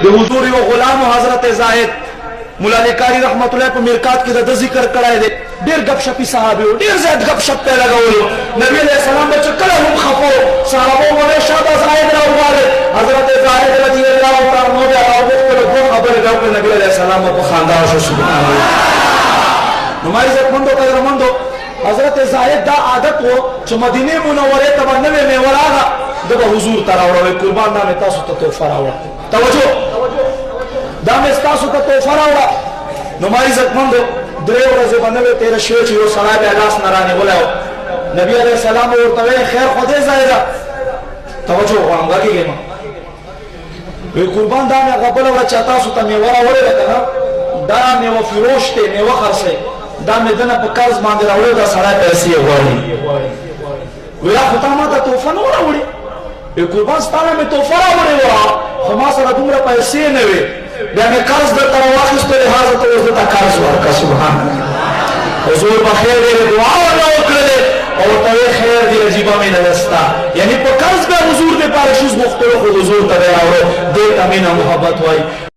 د حضور یو غلام حضرت زاهد مولا لیکاری رحمت الله په مرکات کې د ذکر کړای دی ډیر غب شپي صحابه ډیر زیات غب شپ په لګولو نبی علیہ السلام چې کله هم خفو صحابه وله شاده زاهد راوړل حضرت زاهد رضی الله تعالی عنہ بیا راوړل کوم خبره راوړل نبی علیہ السلام په خندا شو سبحان الله نو ما عزت مندو قدر مندو حضرت زاهد دا عادت وو چې مدینه منوره ته باندې میوراغه د حضور تراوړل قربان نامه تاسو ته تحفه راوړل توجه دا مې تاسو ته تحفه راوړل نو ما عزت مندو درې ورځې باندې تیر شو چې یو سړی به لاس نارانه ولاو نبی علیہ السلام ورته خیر خدای زایدا توجه وانګاږي ما وی قربان دا مې غبل ور چاته سو ته مې ورا وړل کنه دا مې و فروش ته مې وخرسه دا مې دنه په قرض باندې راوړل دا سړی پیسې غواړي وی خو ما ته توفه نه وړي وی قربان ستانه مې توفه راوړې ورا خو ما سره دومره پیسې نه وي بیا مې قرض د تر واخیستو لحاظ ته وځه تا قرض ورکړه سبحان الله حضور بخیر دې دعا وکړه او ته خیر دې عجیب مې نستا یعنی په قرض به حضور دې پاره شوز مختلف حضور ته راوړو دې امینه محبت وای